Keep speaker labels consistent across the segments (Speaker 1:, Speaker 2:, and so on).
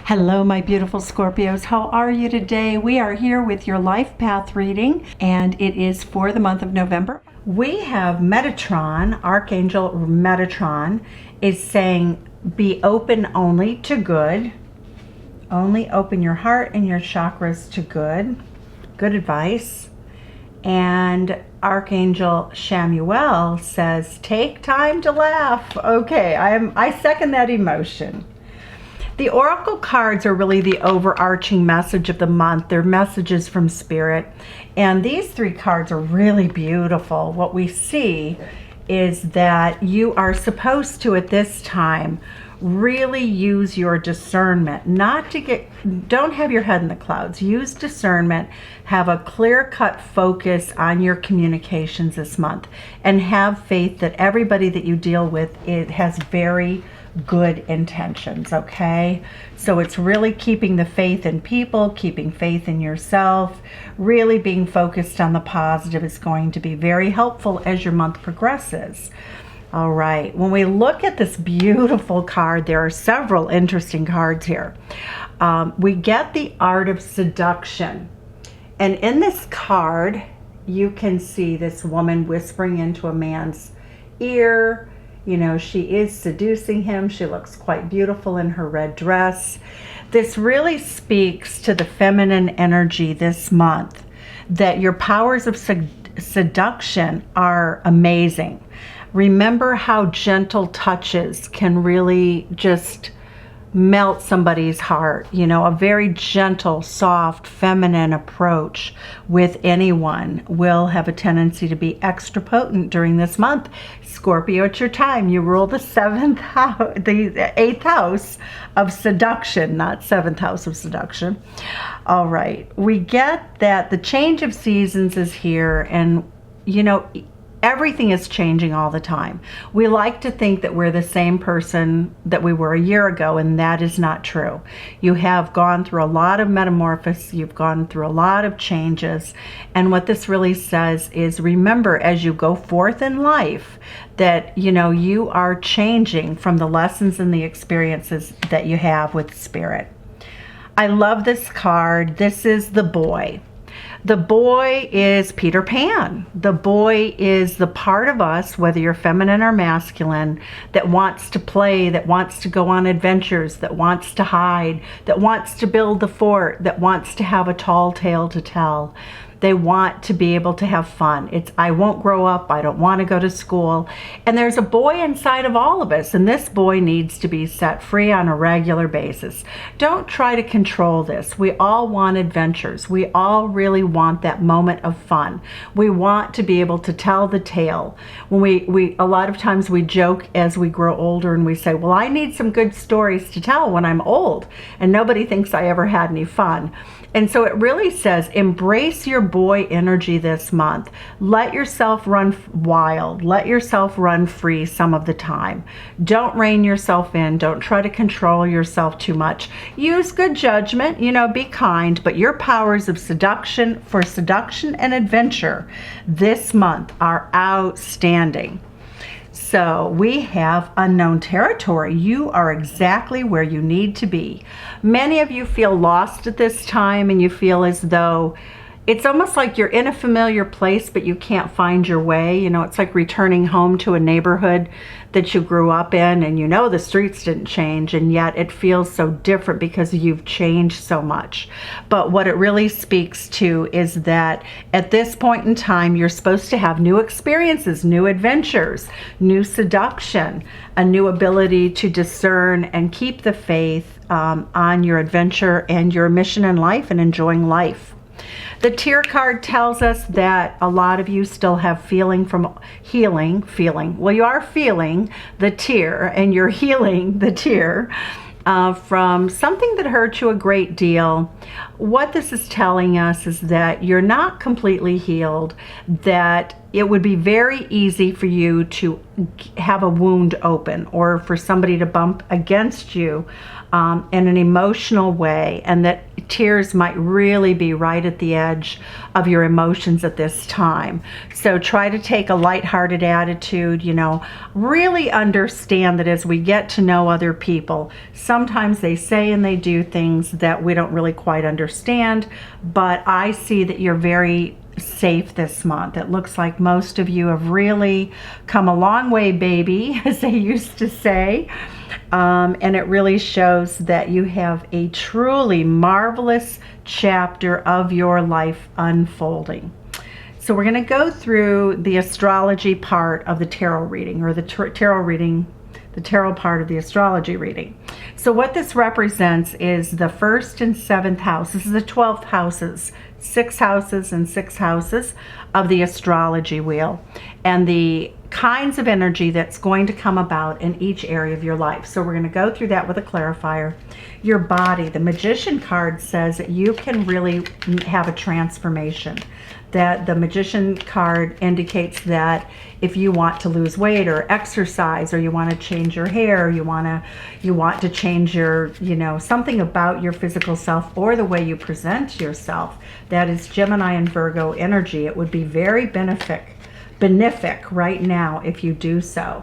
Speaker 1: Hello, my beautiful Scorpios. How are you today? We are here with your life path reading, and it is for the month of November. We have Metatron, Archangel Metatron, is saying, be open only to good. Only open your heart and your chakras to good. Good advice. And Archangel Shamuel says, take time to laugh. Okay, I second that emotion. The oracle cards are really the overarching message of the month. They're messages from Spirit. And these three cards are really beautiful. What we see is that you are supposed to, at this time, really use your discernment. Don't have your head in the clouds. Use discernment. Have a clear-cut focus on your communications this month. And have faith that everybody that you deal with, it has very good intentions, okay? So it's really keeping the faith in people, keeping faith in yourself, really being focused on the positive is going to be very helpful as your month progresses. All right, when we look at this beautiful card, there are several interesting cards here. We get the Art of Seduction. And in this card, you can see this woman whispering into a man's ear. You know, she is seducing him. She looks quite beautiful in her red dress. This really speaks to the feminine energy this month, that your powers of seduction are amazing. Remember how gentle touches can really just melt somebody's heart. You know, a very gentle, soft, feminine approach with anyone will have a tendency to be extra potent during this month. Scorpio, it's your time. You rule the seventh house, the eighth house of seduction, not seventh house of seduction. All right, we get that the change of seasons is here, and you know, everything is changing all the time. We like to think that we're the same person that we were a year ago, and that is not true. You have gone through a lot of metamorphosis. You've gone through a lot of changes. And what this really says is, remember, as you go forth in life, that, you know, you are changing from the lessons and the experiences that you have with Spirit. I love this card. This is the boy. The boy is Peter Pan. The boy is the part of us, whether you're feminine or masculine, that wants to play, that wants to go on adventures, that wants to hide, that wants to build the fort, that wants to have a tall tale to tell. They want to be able to have fun. It's, I won't grow up. I don't want to go to school. And there's a boy inside of all of us, and this boy needs to be set free on a regular basis. Don't try to control this. We all want adventures. We all really want that moment of fun. We want to be able to tell the tale. When we a lot of times we joke as we grow older and we say, well, I need some good stories to tell when I'm old, and nobody thinks I ever had any fun. And so it really says, embrace your boy energy this month. Let yourself run wild. Let yourself run free some of the time. Don't rein yourself in. Don't try to control yourself too much. Use good judgment, you know, be kind, but your powers of seduction and adventure this month are outstanding. So we have unknown territory. You are exactly where you need to be. Many of you feel lost at this time, and you feel as though it's almost like you're in a familiar place, but you can't find your way. You know, it's like returning home to a neighborhood that you grew up in, and you know the streets didn't change, and yet it feels so different because you've changed so much. But what it really speaks to is that at this point in time, you're supposed to have new experiences, new adventures, new seduction, a new ability to discern and keep the faith on your adventure and your mission in life and enjoying life. The tear card tells us that a lot of you still have feeling. Well, you are feeling the tear, and you're healing the tear from something that hurt you a great deal. What this is telling us is that you're not completely healed, that it would be very easy for you to have a wound open, or for somebody to bump against you in an emotional way, and that tears might really be right at the edge of your emotions at this time. So try to take a lighthearted attitude, you know, really understand that as we get to know other people, sometimes they say and they do things that we don't really quite understand, but I see that you're very safe this month. It looks like most of you have really come a long way, baby, as they used to say. And it really shows that you have a truly marvelous chapter of your life unfolding. So we're going to go through the astrology part of the tarot reading, or the tarot reading, the tarot part of the astrology reading. So what this represents is the 1st and 7th house. This is the 12th houses, 6 houses and 6 houses of the astrology wheel, and the kinds of energy that's going to come about in each area of your life. So we're going to go through that with a clarifier. Your body, the Magician card says that you can really have a transformation. That the Magician card indicates that if you want to lose weight or exercise, or you want to change your hair, you want to change your, you know, something about your physical self or the way you present yourself, that is Gemini and Virgo energy. It would be very benefic right now if you do so.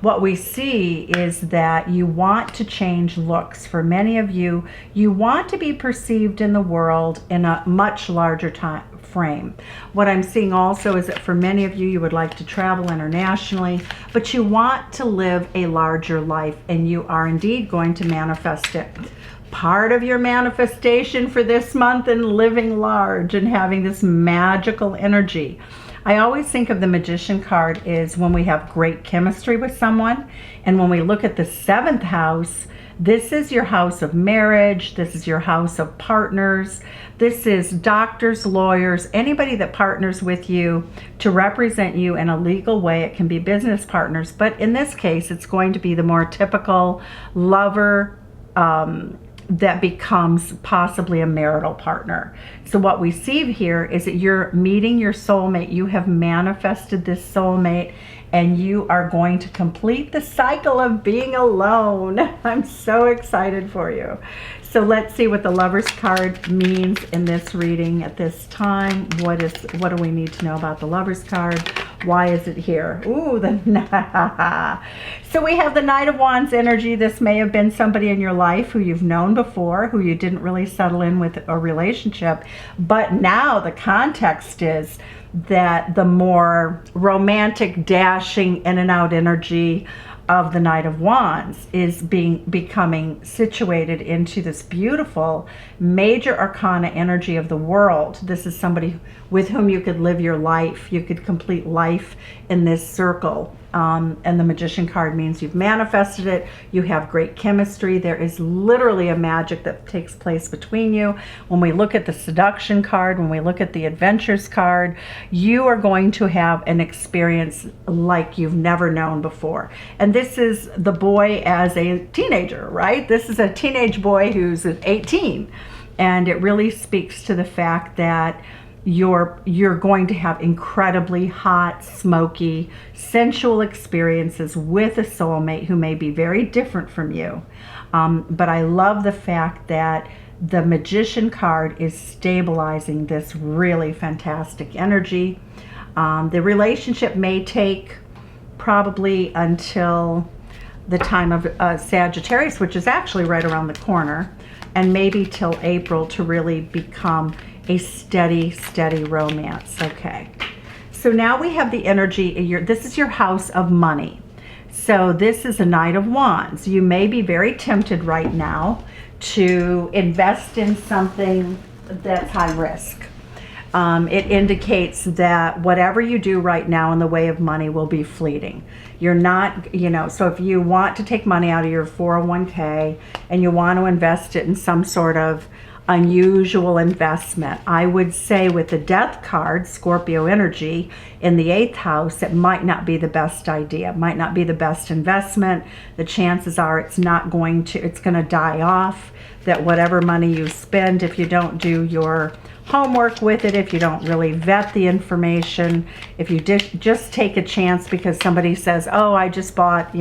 Speaker 1: What we see is that you want to change looks. For many of you, you want to be perceived in the world in a much larger time frame. What I'm seeing also is that for many of you, you would like to travel internationally, but you want to live a larger life, and you are indeed going to manifest it. Part of your manifestation for this month and living large and having this magical energy, I always think of the Magician card is when we have great chemistry with someone. And when we look at the 7th house, this is your house of marriage. This is your house of partners. This is doctors, lawyers, anybody that partners with you to represent you in a legal way. It can be business partners, but in this case, it's going to be the more typical lover that becomes possibly a marital partner. So what we see here is that you're meeting your soulmate. You have manifested this soulmate, and you are going to complete the cycle of being alone. I'm so excited for you. So let's see what the Lover's card means in this reading at this time. What do we need to know about the Lover's card? Why is it here? Ooh, so we have the Knight of Wands energy. This may have been somebody in your life who you've known before, who you didn't really settle in with a relationship. But now the context is that the more romantic, dashing in and out energy of the Knight of Wands is becoming situated into this beautiful major arcana energy of the world. This is somebody with whom you could live your life. You could complete life in this circle. And the Magician card means you've manifested it. You have great chemistry. There is literally a magic that takes place between you. When we look at the Seduction card, when we look at the Adventures card, you are going to have an experience like you've never known before. And this is the boy as a teenager, right? This is a teenage boy who's 18. And it really speaks to the fact that you're going to have incredibly hot, smoky, sensual experiences with a soulmate who may be very different from you. But I love the fact that the Magician card is stabilizing this really fantastic energy. The relationship may take probably until the time of Sagittarius, which is actually right around the corner, and maybe till April to really become a steady romance. Okay, so now we have the energy. This is your house of money. So this is a Knight of Wands. You may be very tempted right now to invest in something that's high risk. It indicates that whatever you do right now in the way of money will be fleeting. You're not, so if you want to take money out of your 401k and you want to invest it in some sort of unusual investment. I would say with the Death card, Scorpio energy, in the 8th house, it might not be the best idea. It might not be the best investment. The chances are it's going to die off. That whatever money you spend, if you don't do your homework with it, if you don't really vet the information, if you just take a chance because somebody says, oh, I just bought,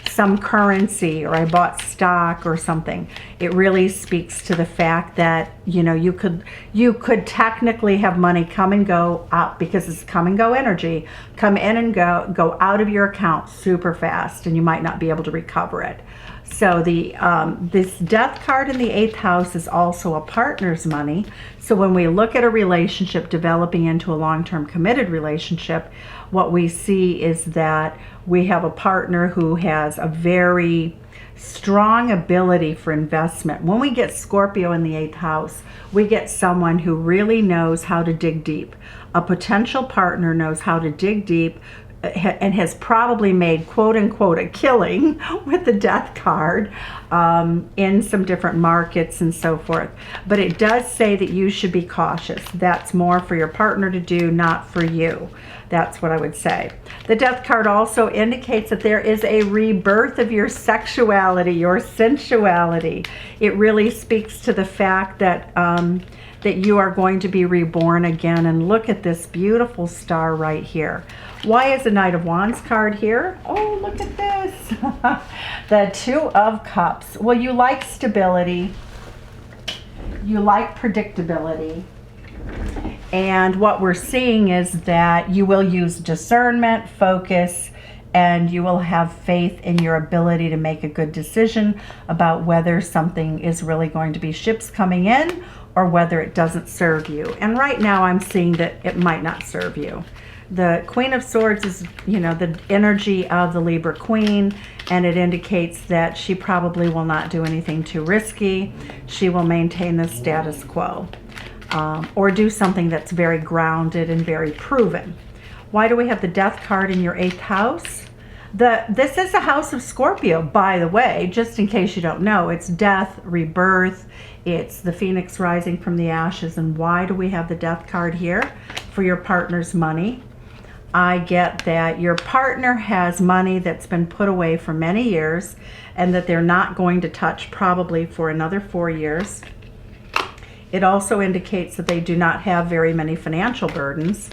Speaker 1: some currency, or I bought stock or something, it really speaks to the fact that, you could technically have money come and go out, because it's come and go energy, come in and go out of your account super fast, and you might not be able to recover it. So this Death card in the 8th house is also a partner's money. So when we look at a relationship developing into a long-term committed relationship, what we see is that we have a partner who has a very strong ability for investment. When we get Scorpio in the 8th house, we get someone who really knows how to dig deep. A potential partner knows how to dig deep, and has probably made quote unquote a killing with the Death card in some different markets and so forth. But it does say that you should be cautious. That's more for your partner to do, not for you. That's what I would say. The Death card also indicates that there is a rebirth of your sexuality, your sensuality. It really speaks to the fact that that you are going to be reborn again. And look at this beautiful star right here. Why is the Knight of Wands card here? Oh, look at this. The 2 of Cups. Well, you like stability. You like predictability. And what we're seeing is that you will use discernment, focus, and you will have faith in your ability to make a good decision about whether something is really going to be ships coming in or whether it doesn't serve you. And right now I'm seeing that it might not serve you. The Queen of Swords is, the energy of the Libra Queen, and it indicates that she probably will not do anything too risky. She will maintain the status quo, or do something that's very grounded and very proven. Why do we have the Death card in your 8th house? This is a house of Scorpio, by the way, just in case you don't know. It's death, rebirth, it's the phoenix rising from the ashes. And why do we have the Death card here? For your partner's money. I get that your partner has money that's been put away for many years and that they're not going to touch probably for another 4 years. It also indicates that they do not have very many financial burdens.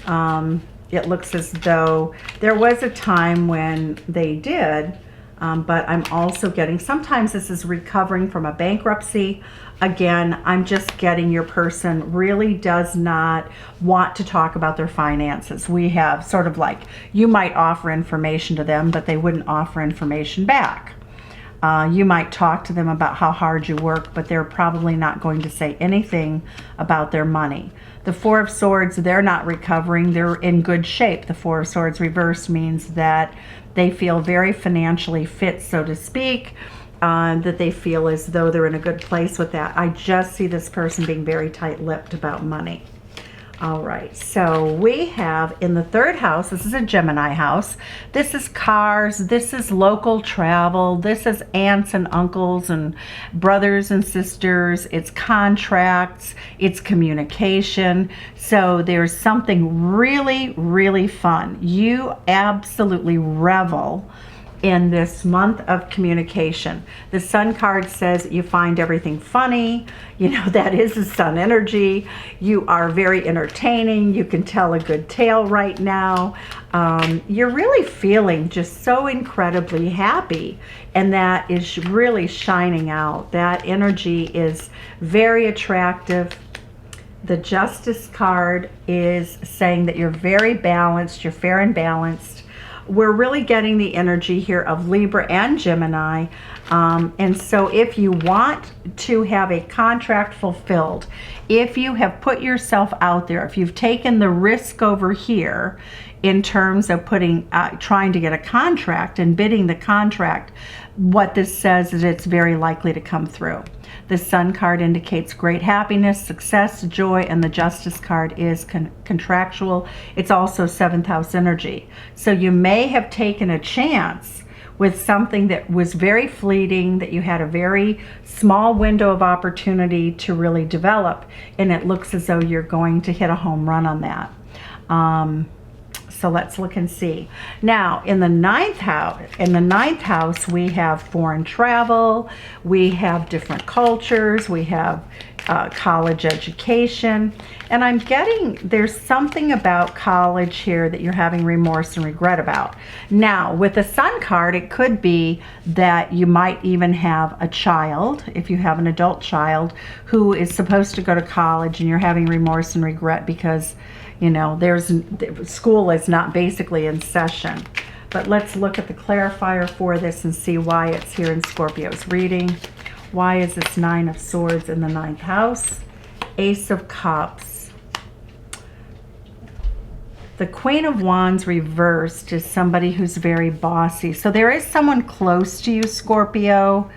Speaker 1: It looks as though there was a time when they did, but I'm also getting, sometimes this is recovering from a bankruptcy. Again, I'm just getting your person really does not want to talk about their finances. We have sort of like, you might offer information to them, but they wouldn't offer information back. You might talk to them about how hard you work, but they're probably not going to say anything about their money. The 4 of Swords, they're not recovering. They're in good shape. The 4 of Swords reversed means that they feel very financially fit, so to speak, that they feel as though they're in a good place with that. I just see this person being very tight-lipped about money. All right, so we have in the 3rd house, this is a Gemini house. This is cars, this is local travel, this is aunts and uncles and brothers and sisters, it's contracts, it's communication. So there's something really, really fun. You absolutely revel in this month of communication. The Sun card says you find everything funny. That is the Sun energy. You are very entertaining. You can tell a good tale right now. You're really feeling just so incredibly happy, and that is really shining out. That energy is very attractive. The Justice card is saying that you're very balanced, you're fair and balanced. We're really getting the energy here of Libra and Gemini. And so if you want to have a contract fulfilled, if you have put yourself out there, if you've taken the risk over here in terms of trying to get a contract and bidding the contract, what this says is it's very likely to come through. The Sun card indicates great happiness, success, joy, and the Justice card is contractual. It's also 7th house energy. So you may have taken a chance with something that was very fleeting, that you had a very small window of opportunity to really develop, and it looks as though you're going to hit a home run on that. So let's look and see. Now, in the ninth house, we have foreign travel, we have different cultures, we have college education, and I'm getting there's something about college here that you're having remorse and regret about. Now, with the Sun card, it could be that you might even have a child, if you have an adult child, who is supposed to go to college, and you're having remorse and regret because, you know, school is not basically in session. But let's look at the clarifier for this and see why it's here in Scorpio's reading. Why is this Nine of Swords in the ninth house? Ace of Cups. The Queen of Wands reversed is somebody who's very bossy. So there is someone close to you, Scorpio,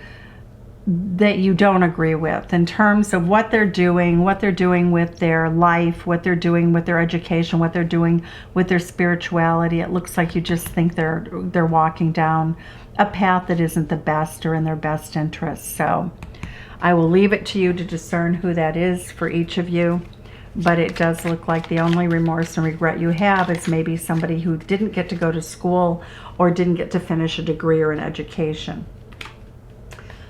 Speaker 1: that you don't agree with in terms of what they're doing with their life, what they're doing with their education, what they're doing with their spirituality. It looks like you just think they're walking down a path that isn't the best or in their best interest. So I will leave it to you to discern who that is for each of you. But it does look like the only remorse and regret you have is maybe somebody who didn't get to go to school or didn't get to finish a degree or an education.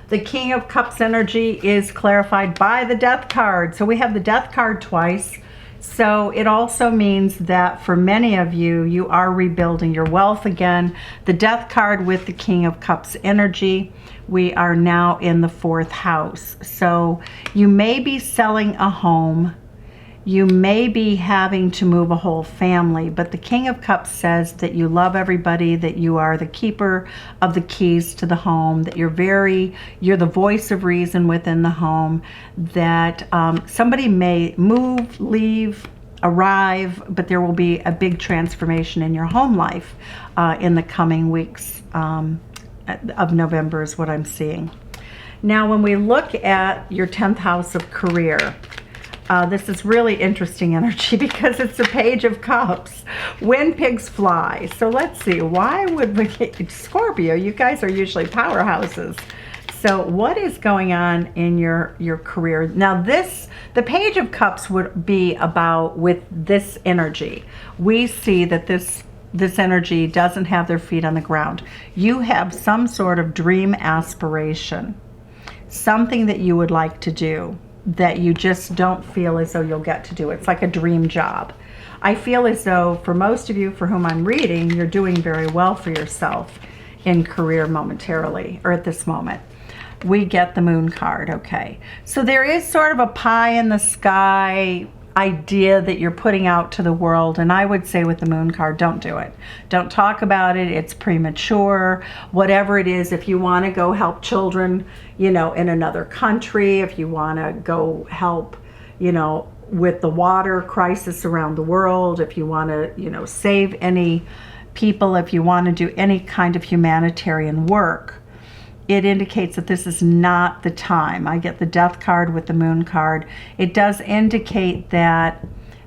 Speaker 1: The King of Cups energy is clarified by the Death card. So we have the Death card twice. So it also means that for many of you, you are rebuilding your wealth again. The Death card with the King of Cups energy, we are now in the fourth house. So you may be selling a home. You may be having to move a whole family, but the King of Cups says that you love everybody, that you are the keeper of the keys to the home, that you're the voice of reason within the home, that somebody may move, leave, arrive, but there will be a big transformation in your home life in the coming weeks of November is what I'm seeing. Now, when we look at your 10th house of career, this is really interesting energy because it's a Page of Cups. When pigs fly. So let's see, why would we get Scorpio? You guys are usually powerhouses. So what is going on in your career? Now the Page of Cups would be about with this energy. We see that this energy doesn't have their feet on the ground. You have some sort of dream aspiration, something that you would like to do, that you just don't feel as though you'll get to do. It's like a dream job. I feel as though for most of you for whom I'm reading, you're doing very well for yourself in career momentarily, or at this moment. We get the Moon card, okay. So there is sort of a pie in the sky idea that you're putting out to the world, and I would say with the Moon card, don't do it. Don't talk about it. It's premature. Whatever it is, if you want to go help children, you know, in another country, if you want to go help, you know, with the water crisis around the world, if you want to, you know, save any people, if you want to do any kind of humanitarian work, it indicates that this is not the time. I get the Death card with the Moon card. It does indicate that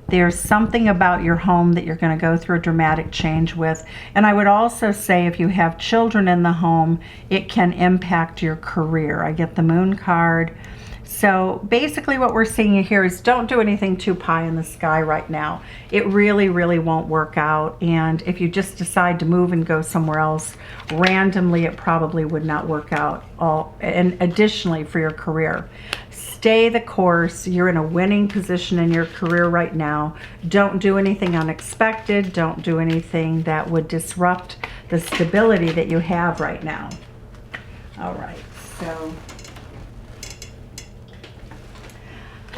Speaker 1: there's something about your home that you're going to go through a dramatic change with. And I would also say if you have children in the home, it can impact your career. I get the Moon card. So basically what we're seeing here is don't do anything too pie in the sky right now. It really, really won't work out. And if you just decide to move and go somewhere else randomly, it probably would not work out. And additionally for your career, stay the course. You're in a winning position in your career right now. Don't do anything unexpected. Don't do anything that would disrupt the stability that you have right now. All right, so...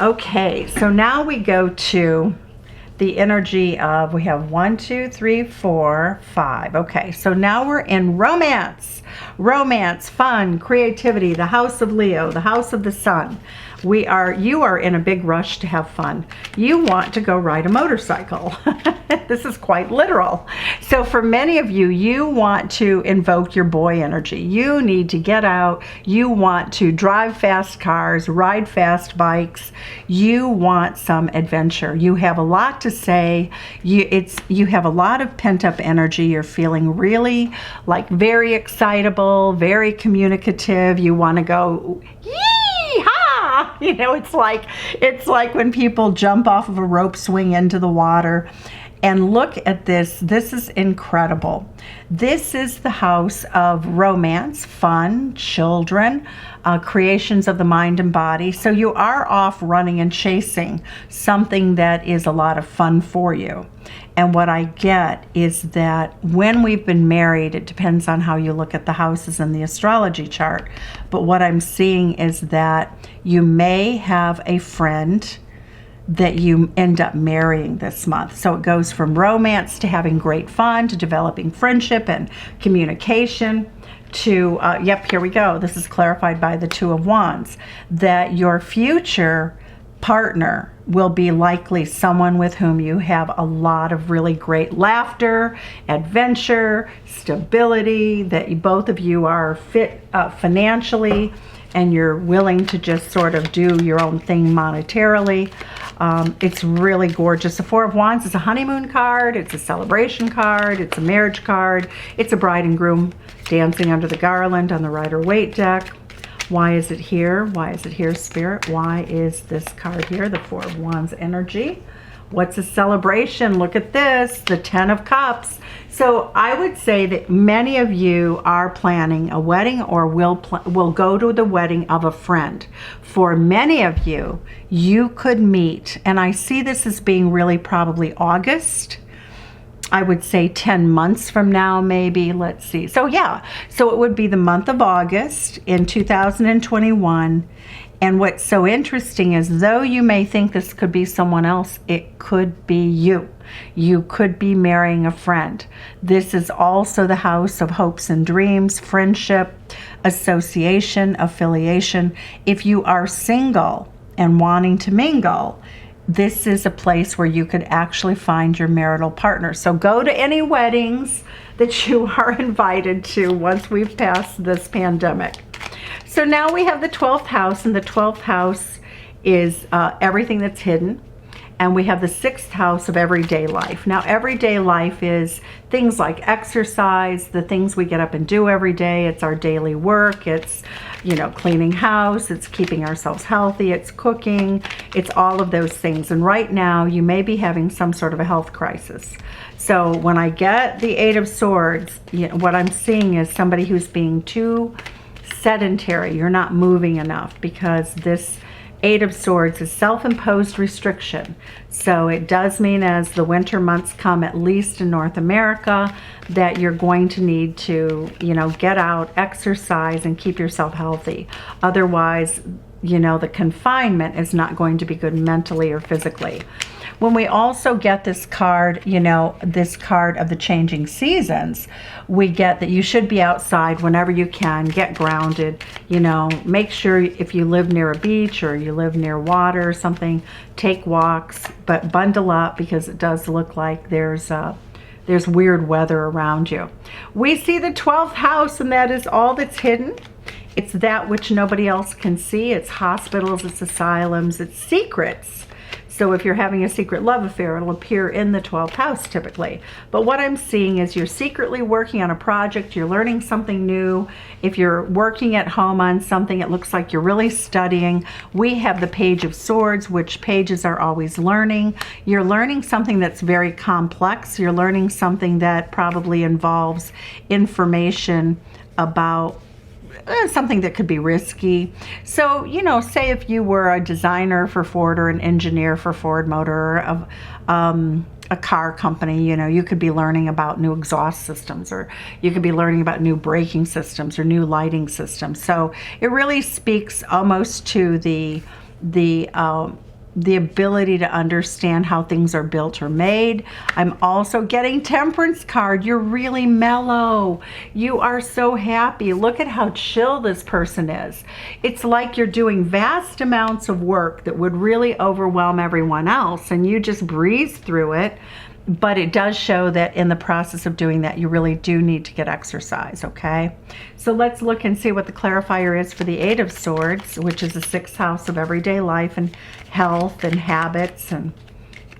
Speaker 1: okay, so now we go to the energy of, we have 1, 2, 3, 4, 5. Okay, so now we're in romance. Romance, fun, creativity, the house of Leo, the house of the sun. You are in a big rush to have fun. You want to go ride a motorcycle. This is quite literal. So for many of you, you want to invoke your boy energy. You need to get out. You want to drive fast cars, ride fast bikes. You want some adventure. You have a lot to say. You have a lot of pent-up energy. You're feeling really like very excitable, very communicative. You want to go, yee-haw! You know, it's like when people jump off of a rope swing into the water. And look at this. This is incredible. This is the house of romance, fun, children, creations of the mind and body. So you are off running and chasing something that is a lot of fun for you. And what I get is that when we've been married, it depends on how you look at the houses in the astrology chart. But what I'm seeing is that you may have a friend that you end up marrying this month. So it goes from romance to having great fun to developing friendship and communication to, yep, here we go. This is clarified by the Two of Wands, that your future partner will be likely someone with whom you have a lot of really great laughter, adventure, stability, that both of you are fit financially, and you're willing to just sort of do your own thing monetarily. It's really gorgeous. The Four of Wands is a honeymoon card, it's a celebration card, it's a marriage card, it's a bride and groom dancing under the garland on the Rider-Waite deck. Why is it here? Why is it here, Spirit? Why is this card here, the Four of Wands energy? What's a celebration? Look at this, the Ten of Cups. So I would say that many of you are planning a wedding or will go to the wedding of a friend. For many of you, you could meet, and I see this as being really probably August. I would say 10 months from now, maybe. Let's see. So yeah, so it would be the month of August in 2021. And what's so interesting is, though you may think this could be someone else, it could be you. You could be marrying a friend. This is also the house of hopes and dreams, friendship, association, affiliation. If you are single and wanting to mingle, this is a place where you could actually find your marital partner. So go to any weddings that you are invited to once we've passed this pandemic. So now we have the 12th house, and the 12th house is everything that's hidden. And we have the 6th house of everyday life. Now, everyday life is things like exercise, the things we get up and do every day. It's our daily work. It's, you know, cleaning house. It's keeping ourselves healthy. It's cooking. It's all of those things. And right now, you may be having some sort of a health crisis. So when I get the Eight of Swords, you know, what I'm seeing is somebody who's being too sedentary. You're not moving enough, because this Eight of Swords is self-imposed restriction. So it does mean as the winter months come, at least in North America, that you're going to need to, you know, get out, exercise, and keep yourself healthy. Otherwise, you know, the confinement is not going to be good mentally or physically. When we also get this card, you know, this card of the changing seasons, we get that you should be outside whenever you can, get grounded, you know, make sure if you live near a beach or you live near water or something, take walks, but bundle up, because it does look like there's weird weather around you. We see the 12th house, and that is all that's hidden. It's that which nobody else can see. It's hospitals, it's asylums, it's secrets. So if you're having a secret love affair, it'll appear in the 12th house typically. But what I'm seeing is you're secretly working on a project, you're learning something new. If you're working at home on something, it looks like you're really studying. We have the Page of Swords, which pages are always learning. You're learning something that's very complex. You're learning something that probably involves information about something that could be risky. So, you know, say if you were a designer for Ford or an engineer for Ford Motor of a car company, you know, you could be learning about new exhaust systems, or you could be learning about new braking systems or new lighting systems. So it really speaks almost to the the ability to understand how things are built or made. I'm also getting Temperance card. You're really mellow. You are so happy. Look at how chill this person is. It's like you're doing vast amounts of work that would really overwhelm everyone else, and you just breeze through it. But it does show that in the process of doing that, you really do need to get exercise, okay? So let's look and see what the clarifier is for the Eight of Swords, which is the 6th house of everyday life and health and habits and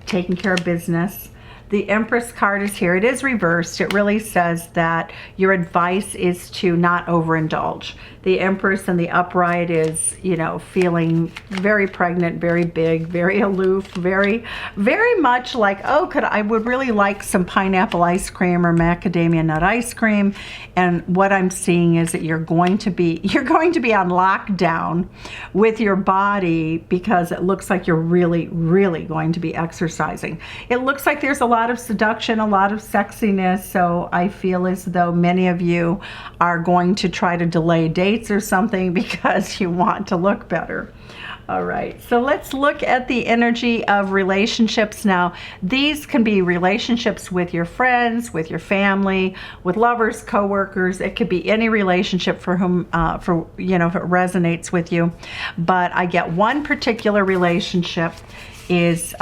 Speaker 1: taking care of business. The Empress card is here. It is reversed. It really says that your advice is to not overindulge. The Empress and the upright is, you know, feeling very pregnant, very big, very aloof, very much like, oh, I would really like some pineapple ice cream or macadamia nut ice cream. And what I'm seeing is that you're going to be on lockdown with your body because it looks like you're really going to be exercising. It looks like there's a lot of seduction, a lot of sexiness. So I feel as though many of you are going to try to delay dates or something because you want to look better. All right, so let's look at the energy of relationships now. These can be relationships with your friends, with your family, with lovers, co-workers. It could be any relationship for whom, if it resonates with you. But I get one particular relationship is,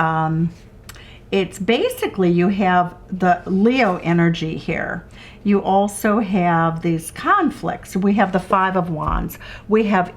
Speaker 1: it's basically you have the Leo energy here. You also have these conflicts. We have the Five of Wands. We have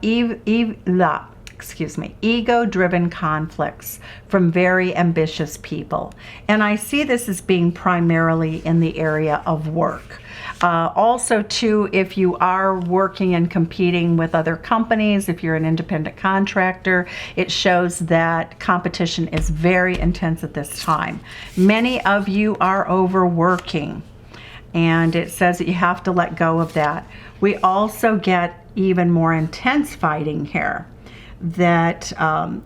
Speaker 1: ego-driven conflicts from very ambitious people. And I see this as being primarily in the area of work. Also, too, if you are working and competing with other companies, if you're an independent contractor, it shows that competition is very intense at this time. Many of you are overworking, and it says that you have to let go of that. We also get even more intense fighting here. That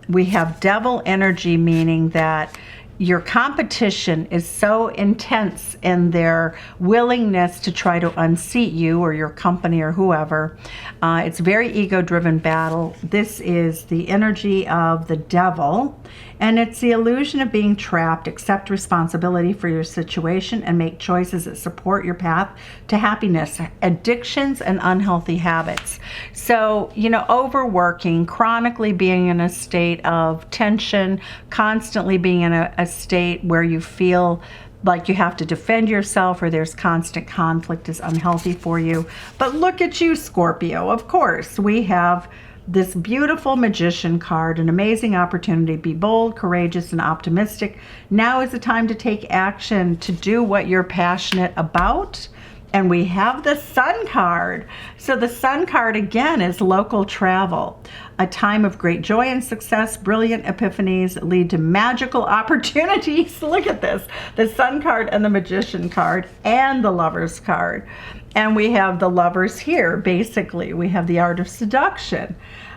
Speaker 1: we have devil energy, meaning that your competition is so intense in their willingness to try to unseat you or your company or whoever. It's very ego-driven battle. This is the energy of the devil, and it's the illusion of being trapped. Accept responsibility for your situation and make choices that support your path to happiness. Addictions and unhealthy habits. So, overworking, chronically being in a state of tension, constantly being in a state where you feel like you have to defend yourself or there's constant conflict is unhealthy for you. But look at you, Scorpio. Of course, we have this beautiful Magician card, an amazing opportunity. Be bold, courageous, and optimistic. Now is the time to take action, to do what you're passionate about. And we have the Sun card. So the Sun card, again, is local travel. A time of great joy and success, brilliant epiphanies that lead to magical opportunities. Look at this. The Sun card and the Magician card and the Lovers card. And we have the Lovers here, basically. We have the Art of Seduction.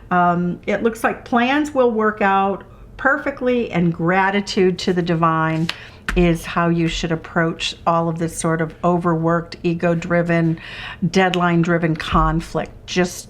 Speaker 1: It looks like plans will work out perfectly, and gratitude to the divine is how you should approach all of this sort of overworked, ego-driven, deadline-driven conflict. Just,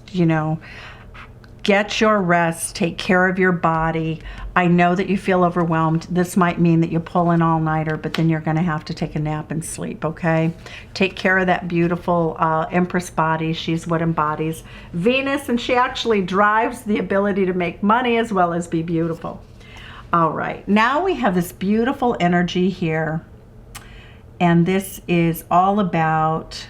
Speaker 1: get your rest, take care of your body. I know that you feel overwhelmed. This might mean that you pull an all-nighter, but then you're going to have to take a nap and sleep, okay? Take care of that beautiful Empress body. She's what embodies Venus, and she actually drives the ability to make money as well as be beautiful. All right, now we have this beautiful energy here, and this is all about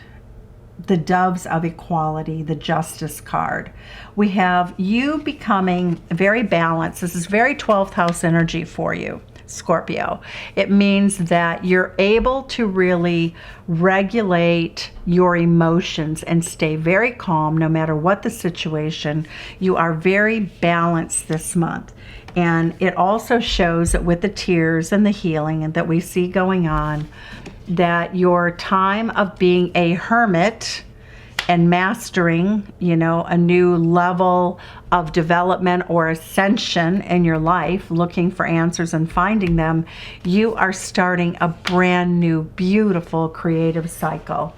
Speaker 1: the Doves of Equality, the Justice card. We have you becoming very balanced. This is very 12th house energy for you, Scorpio. It means that you're able to really regulate your emotions and stay very calm no matter what the situation. You are very balanced this month. And it also shows that with the tears and the healing and that we see going on, that your time of being a hermit and mastering, a new level of development or ascension in your life, looking for answers and finding them, you are starting a brand new, beautiful, creative cycle.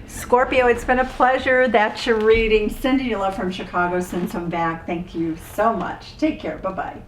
Speaker 1: Scorpio, it's been a pleasure. That's your reading. Sending you love from Chicago. Send some back. Thank you so much. Take care. Bye-bye.